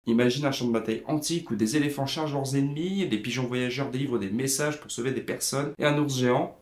Imagine un champ de bataille antique où des éléphants chargent leurs ennemis, des pigeons voyageurs délivrent des messages pour sauver des personnes, et un ours géant,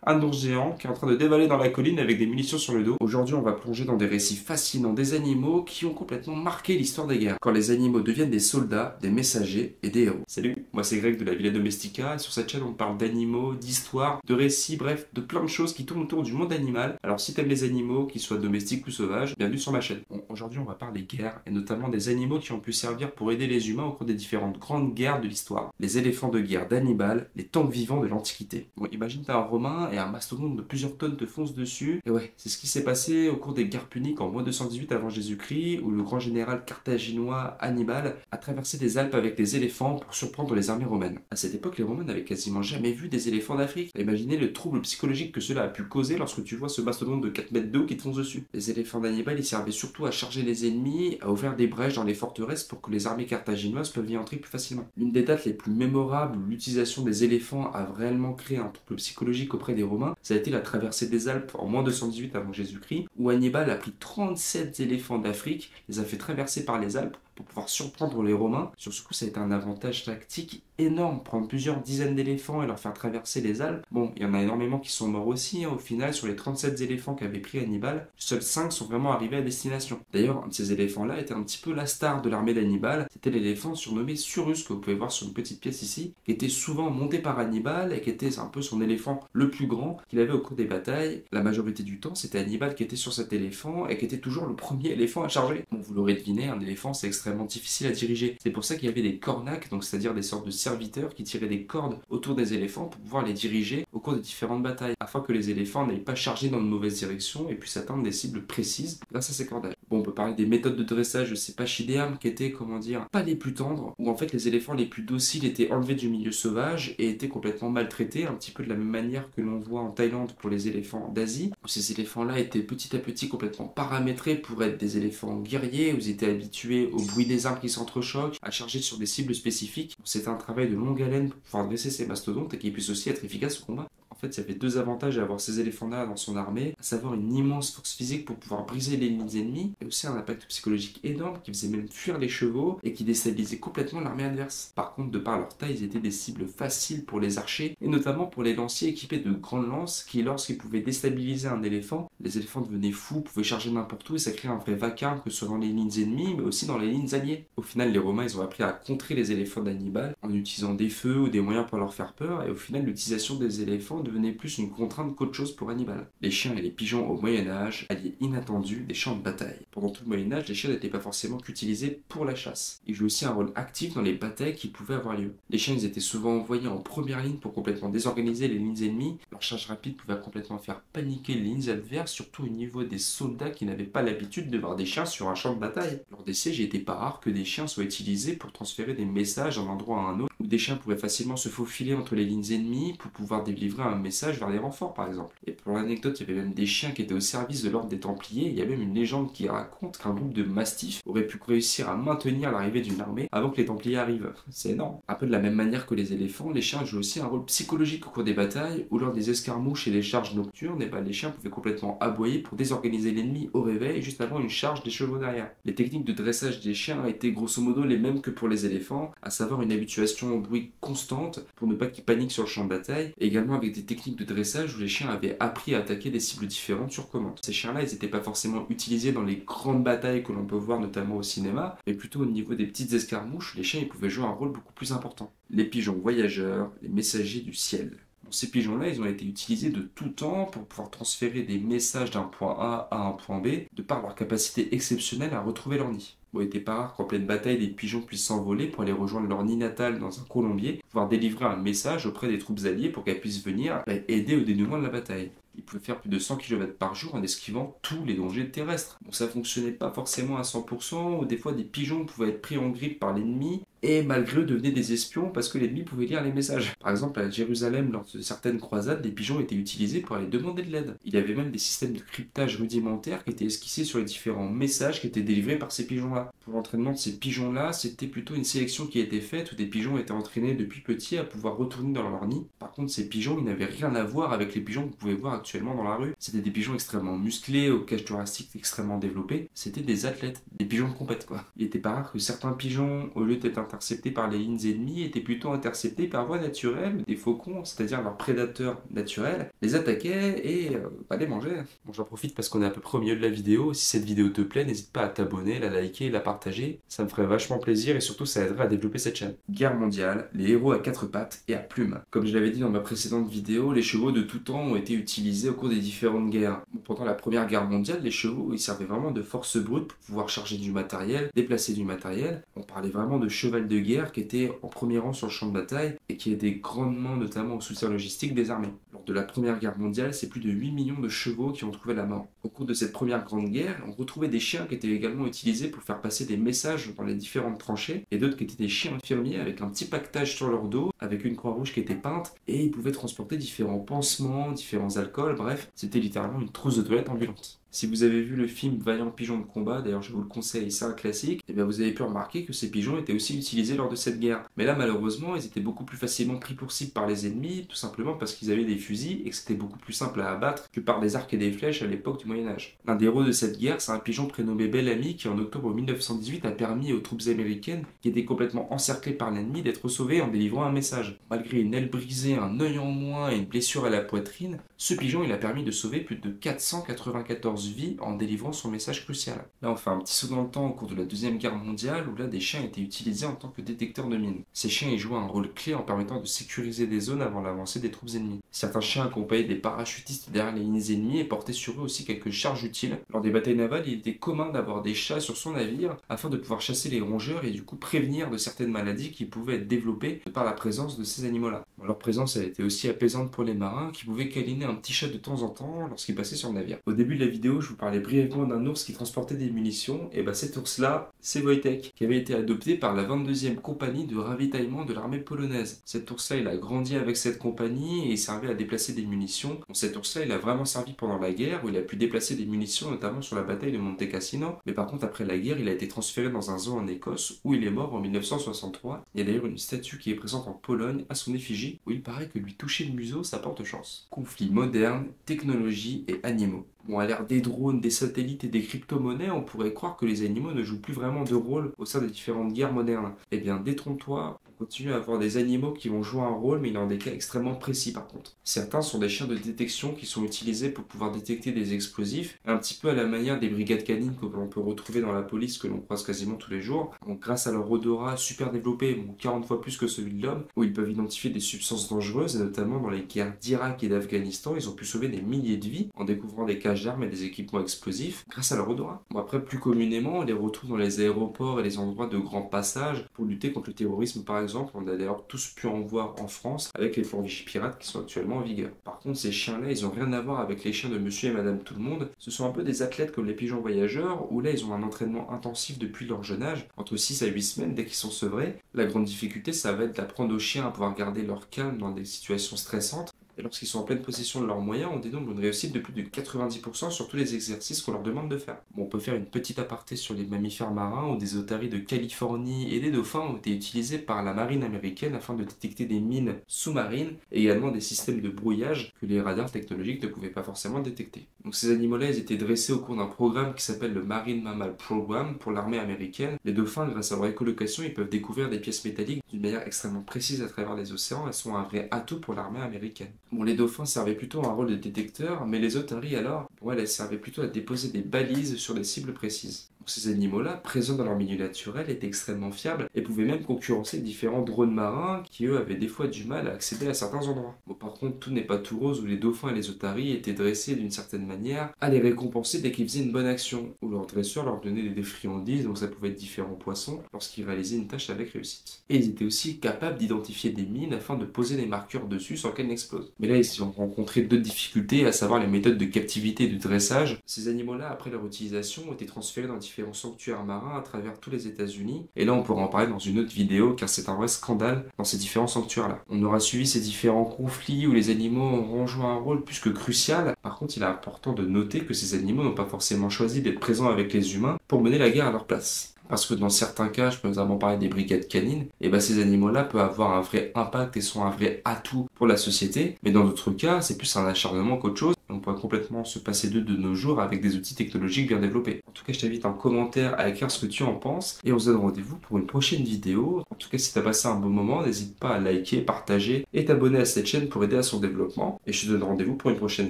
un ours géant qui est en train de dévaler dans la colline avec des munitions sur le dos. Aujourd'hui, on va plonger dans des récits fascinants des animaux qui ont complètement marqué l'histoire des guerres. Quand les animaux deviennent des soldats, des messagers et des héros. Salut, moi c'est Greg de la Villa Domestica, et sur cette chaîne on parle d'animaux, d'histoires, de récits, bref, de plein de choses qui tournent autour du monde animal. Alors si t'aimes les animaux, qu'ils soient domestiques ou sauvages, bienvenue sur ma chaîne. Bon, aujourd'hui on va parler guerres, et notamment des animaux qui ont pu servir pour aider les humains au cours des différentes grandes guerres de l'histoire. Les éléphants de guerre d'Hannibal, les tanks vivants de l'Antiquité. Bon, imagine t'as un Romain et un mastodonte de plusieurs tonnes te fonce dessus. Et ouais, c'est ce qui s'est passé au cours des guerres puniques en moins 218 avant Jésus-Christ, où le grand général carthaginois Hannibal a traversé des Alpes avec des éléphants pour surprendre les armées romaines. À cette époque, les Romains n'avaient quasiment jamais vu des éléphants d'Afrique. Imaginez le trouble psychologique que cela a pu causer lorsque tu vois ce mastodonte de 4 mètres de haut qui te fonce dessus. Les éléphants d'Hannibal, ils servaient surtout à charger les ennemis, à ouvrir des brèches dans les forteresses pour que les armées carthaginoises peuvent y entrer plus facilement. L'une des dates les plus mémorables où l'utilisation des éléphants a réellement créé un trouble psychologique auprès des Romains, ça a été la traversée des Alpes en moins 218 avant Jésus-Christ, où Hannibal a pris 37 éléphants d'Afrique, les a fait traverser par les Alpes pour pouvoir surprendre les Romains. Sur ce coup, ça a été un avantage tactique énorme, prendre plusieurs dizaines d'éléphants et leur faire traverser les Alpes. Bon, il y en a énormément qui sont morts aussi, hein. Au final, sur les 37 éléphants qu'avait pris Hannibal, seuls 5 sont vraiment arrivés à destination. D'ailleurs, un de ces éléphants-là était un petit peu la star de l'armée d'Hannibal. C'était l'éléphant surnommé Surus, que vous pouvez voir sur une petite pièce ici, qui était souvent monté par Hannibal et qui était un peu son éléphant le plus grand qu'il avait au cours des batailles. La majorité du temps, c'était Hannibal qui était sur cet éléphant et qui était toujours le premier éléphant à charger. Bon, vous l'aurez deviné, un éléphant, c'est extrêmement difficile à diriger. C'est pour ça qu'il y avait des cornacs, donc c'est-à-dire des sortes de serviteurs qui tiraient des cordes autour des éléphants pour pouvoir les diriger au cours des différentes batailles, afin que les éléphants n'aillent pas charger dans de mauvaises directions et puissent atteindre des cibles précises grâce à ces cordages. Bon, on peut parler des méthodes de dressage de ces pachydermes qui étaient, comment dire, pas les plus tendres, où en fait les éléphants les plus dociles étaient enlevés du milieu sauvage et étaient complètement maltraités, un petit peu de la même manière que l'on voit en Thaïlande pour les éléphants d'Asie, où ces éléphants-là étaient petit à petit complètement paramétrés pour être des éléphants guerriers, où ils étaient habitués au bruit des armes qui s'entrechoquent, à charger sur des cibles spécifiques. C'était un travail de longue haleine pour pouvoir dresser ces mastodontes et qu'ils puissent aussi être efficaces au combat. En fait, il y avait deux avantages à avoir ces éléphants-là dans son armée, à savoir une immense force physique pour pouvoir briser les lignes ennemies, et aussi un impact psychologique énorme qui faisait même fuir les chevaux et qui déstabilisait complètement l'armée adverse. Par contre, de par leur taille, ils étaient des cibles faciles pour les archers, et notamment pour les lanciers équipés de grandes lances qui, lorsqu'ils pouvaient déstabiliser un éléphant, les éléphants devenaient fous, pouvaient charger n'importe où et ça créait un vrai vacarme, que ce soit dans les lignes ennemies, mais aussi dans les lignes alliées. Au final, les Romains, ils ont appris à contrer les éléphants d'Hannibal en utilisant des feux ou des moyens pour leur faire peur, et au final, l'utilisation des éléphants devenait plus une contrainte qu'autre chose pour Hannibal. Les chiens et les pigeons au Moyen-Âge, alliés inattendus des champs de bataille. Pendant tout le Moyen-Âge, les chiens n'étaient pas forcément qu'utilisés pour la chasse. Ils jouaient aussi un rôle actif dans les batailles qui pouvaient avoir lieu. Les chiens, ils étaient souvent envoyés en première ligne pour complètement désorganiser les lignes ennemies. Leur charge rapide pouvait complètement faire paniquer les lignes adverses, surtout au niveau des soldats qui n'avaient pas l'habitude de voir des chiens sur un champ de bataille. Lors des sièges, il n'était pas rare que des chiens soient utilisés pour transférer des messages d'un endroit à un autre, où des chiens pouvaient facilement se faufiler entre les lignes ennemies pour pouvoir délivrer un message vers les renforts par exemple. Et pour l'anecdote, il y avait même des chiens qui étaient au service de l'ordre des Templiers. Il y a même une légende qui raconte qu'un groupe de mastifs aurait pu réussir à maintenir l'arrivée d'une armée avant que les Templiers arrivent. C'est énorme. Un peu de la même manière que les éléphants, les chiens jouent aussi un rôle psychologique au cours des batailles, où lors des escarmouches et des charges nocturnes, les chiens pouvaient complètement aboyer pour désorganiser l'ennemi au réveil juste avant une charge des chevaux derrière. Les techniques de dressage des chiens étaient grosso modo les mêmes que pour les éléphants, à savoir une habituation au bruit constante pour ne pas qu'ils paniquent sur le champ de bataille, et également avec des techniques de dressage où les chiens avaient appris à attaquer des cibles différentes sur commande. Ces chiens-là, ils n'étaient pas forcément utilisés dans les grandes batailles que l'on peut voir notamment au cinéma, mais plutôt au niveau des petites escarmouches, les chiens ils pouvaient jouer un rôle beaucoup plus important. Les pigeons voyageurs, les messagers du ciel. Bon, ces pigeons-là, ils ont été utilisés de tout temps pour pouvoir transférer des messages d'un point A à un point B, de par leur capacité exceptionnelle à retrouver leur nid. Bon, il n'était pas rare qu'en pleine bataille, des pigeons puissent s'envoler pour aller rejoindre leur nid natal dans un colombier, pouvoir délivrer un message auprès des troupes alliées pour qu'elles puissent venir aider au dénouement de la bataille. Ils pouvaient faire plus de 100 km par jour en esquivant tous les dangers terrestres. Bon, ça fonctionnait pas forcément à 100%, ou des fois des pigeons pouvaient être pris en grippe par l'ennemi, et malgré eux devenaient des espions parce que l'ennemi pouvait lire les messages. Par exemple, à Jérusalem, lors de certaines croisades, les pigeons étaient utilisés pour aller demander de l'aide. Il y avait même des systèmes de cryptage rudimentaires qui étaient esquissés sur les différents messages qui étaient délivrés par ces pigeons-là. Pour l'entraînement de ces pigeons-là, c'était plutôt une sélection qui a été faite où des pigeons étaient entraînés depuis petits à pouvoir retourner dans leur nid. Par contre, ces pigeons, ils n'avaient rien à voir avec les pigeons que vous pouvez voir actuellement actuellement dans la rue. C'était des pigeons extrêmement musclés, aux cages thoraciques extrêmement développées. C'était des athlètes, des pigeons de compète quoi. Il était pas rare que certains pigeons, au lieu d'être interceptés par les lignes ennemies, étaient plutôt interceptés par voie naturelle. Des faucons, c'est-à-dire leurs prédateurs naturels, les attaquaient et les mangeaient. Bon, j'en profite parce qu'on est à peu près au milieu de la vidéo. Si cette vidéo te plaît, n'hésite pas à t'abonner, la liker, la partager. Ça me ferait vachement plaisir et surtout ça aiderait à développer cette chaîne. Guerre mondiale, les héros à quatre pattes et à plumes. Comme je l'avais dit dans ma précédente vidéo, les chevaux de tout temps ont été utilisés au cours des différentes guerres. Bon, pendant la première guerre mondiale, les chevaux ils servaient vraiment de force brute pour pouvoir charger du matériel, déplacer du matériel. On parlait vraiment de cheval de guerre qui était en premier rang sur le champ de bataille et qui aidait grandement notamment au soutien logistique des armées. Lors de la première guerre mondiale, c'est plus de 8 millions de chevaux qui ont trouvé la mort. Au cours de cette première grande guerre, on retrouvait des chiens qui étaient également utilisés pour faire passer des messages dans les différentes tranchées et d'autres qui étaient des chiens infirmiers avec un petit pactage sur leur dos, avec une croix rouge qui était peinte et ils pouvaient transporter différents pansements, différents alcools, bref, c'était littéralement une trousse de toilette ambulante. Si vous avez vu le film Vaillant pigeon de combat, d'ailleurs je vous le conseille, c'est un classique, et bien vous avez pu remarquer que ces pigeons étaient aussi utilisés lors de cette guerre. Mais là malheureusement, ils étaient beaucoup plus facilement pris pour cible par les ennemis, tout simplement parce qu'ils avaient des fusils et que c'était beaucoup plus simple à abattre que par des arcs et des flèches à l'époque du Moyen-Âge. L'un des héros de cette guerre, c'est un pigeon prénommé Bellamy qui en octobre 1918 a permis aux troupes américaines, qui étaient complètement encerclées par l'ennemi, d'être sauvées en délivrant un message. Malgré une aile brisée, un œil en moins et une blessure à la poitrine, ce pigeon il a permis de sauver plus de 494 vies en délivrant son message crucial. Là on fait un petit saut dans le temps au cours de la Deuxième Guerre mondiale où là des chiens étaient utilisés en tant que détecteurs de mines. Ces chiens y jouaient un rôle clé en permettant de sécuriser des zones avant l'avancée des troupes ennemies. Certains chiens accompagnaient des parachutistes derrière les lignes ennemies et portaient sur eux aussi quelques charges utiles. Lors des batailles navales, il était commun d'avoir des chats sur son navire afin de pouvoir chasser les rongeurs et du coup prévenir de certaines maladies qui pouvaient être développées par la présence de ces animaux-là. Leur présence elle était aussi apaisante pour les marins qui pouvaient câliner un petit chat de temps en temps lorsqu'ils passaient sur le navire. Au début de la vidéo, je vous parlais brièvement d'un ours qui transportait des munitions, et cet ours-là, c'est Wojtek, qui avait été adopté par la 22e compagnie de ravitaillement de l'armée polonaise. Cet ours-là, il a grandi avec cette compagnie et il servait à déplacer des munitions. Bon, cet ours-là, il a vraiment servi pendant la guerre, où il a pu déplacer des munitions, notamment sur la bataille de Monte Cassino, mais par contre, après la guerre, il a été transféré dans un zoo en Écosse, où il est mort en 1963. Il y a d'ailleurs une statue qui est présente en Pologne à son effigie, où il paraît que lui toucher le museau, ça porte chance. Conflits modernes, technologie et animaux. Bon, à l'ère des drones, des satellites et des crypto-monnaies, on pourrait croire que les animaux ne jouent plus vraiment de rôle au sein des différentes guerres modernes. Eh bien, détrompe-toi, on continue à avoir des animaux qui vont jouer un rôle, mais dans des cas extrêmement précis par contre. Certains sont des chiens de détection qui sont utilisés pour pouvoir détecter des explosifs, un petit peu à la manière des brigades canines que l'on peut retrouver dans la police, que l'on croise quasiment tous les jours. Donc, grâce à leur odorat super développé, 40 fois plus que celui de l'homme, où ils peuvent identifier des substances dangereuses, et notamment dans les guerres d'Irak et d'Afghanistan, ils ont pu sauver des milliers de vies en découvrant des cages d'armes et des équipements explosifs grâce à leur odorat. Bon, après, plus communément, on les retrouve dans les aéroports et les endroits de grand passage pour lutter contre le terrorisme par exemple. On a d'ailleurs tous pu en voir en France avec les fourriches pirates qui sont actuellement en vigueur. Par contre, ces chiens-là, ils ont rien à voir avec les chiens de monsieur et madame tout le monde. Ce sont un peu des athlètes comme les pigeons voyageurs où là, ils ont un entraînement intensif depuis leur jeune âge, entre 6 à 8 semaines dès qu'ils sont sevrés. La grande difficulté, ça va être d'apprendre aux chiens à pouvoir garder leur calme dans des situations stressantes. Et lorsqu'ils sont en pleine possession de leurs moyens, on dénombre une réussite de plus de 90% sur tous les exercices qu'on leur demande de faire. Bon, on peut faire une petite aparté sur les mammifères marins où des otaries de Californie et des dauphins ont été utilisés par la marine américaine afin de détecter des mines sous-marines et également des systèmes de brouillage que les radars technologiques ne pouvaient pas forcément détecter. Donc ces animaux-là, ils étaient dressés au cours d'un programme qui s'appelle le Marine Mammal Program pour l'armée américaine. Les dauphins, grâce à leur écolocation, ils peuvent découvrir des pièces métalliques d'une manière extrêmement précise à travers les océans. Elles sont un vrai atout pour l'armée américaine. Bon, les dauphins servaient plutôt un rôle de détecteur, mais les otaries alors, pour elles servaient plutôt à déposer des balises sur des cibles précises. Ces animaux-là, présents dans leur milieu naturel, étaient extrêmement fiables et pouvaient même concurrencer différents drones marins qui, eux, avaient des fois du mal à accéder à certains endroits. Bon, par contre, tout n'est pas tout rose où les dauphins et les otaries étaient dressés d'une certaine manière à les récompenser dès qu'ils faisaient une bonne action, ou leurs dresseurs leur donnaient des friandises, donc ça pouvait être différents poissons, lorsqu'ils réalisaient une tâche avec réussite. Et ils étaient aussi capables d'identifier des mines afin de poser des marqueurs dessus sans qu'elles n'explosent. Mais là, ils ont rencontré d'autres difficultés, à savoir les méthodes de captivité et de dressage. Ces animaux-là, après leur utilisation, ont été transférés dans différents sanctuaires marins à travers tous les États-Unis. Et là, on pourra en parler dans une autre vidéo, car c'est un vrai scandale dans ces différents sanctuaires-là. On aura suivi ces différents conflits où les animaux auront joué un rôle plus que crucial. Par contre, il est important de noter que ces animaux n'ont pas forcément choisi d'être présents avec les humains pour mener la guerre à leur place. Parce que dans certains cas, je peux notamment parler des brigades canines, et ces animaux-là peuvent avoir un vrai impact et sont un vrai atout pour la société. Mais dans d'autres cas, c'est plus un acharnement qu'autre chose. On pourrait complètement se passer d'eux de nos jours avec des outils technologiques bien développés. En tout cas, je t'invite en commentaire à écrire ce que tu en penses et on se donne rendez-vous pour une prochaine vidéo. En tout cas, si tu as passé un bon moment, n'hésite pas à liker, partager et t'abonner à cette chaîne pour aider à son développement. Et je te donne rendez-vous pour une prochaine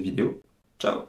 vidéo. Ciao!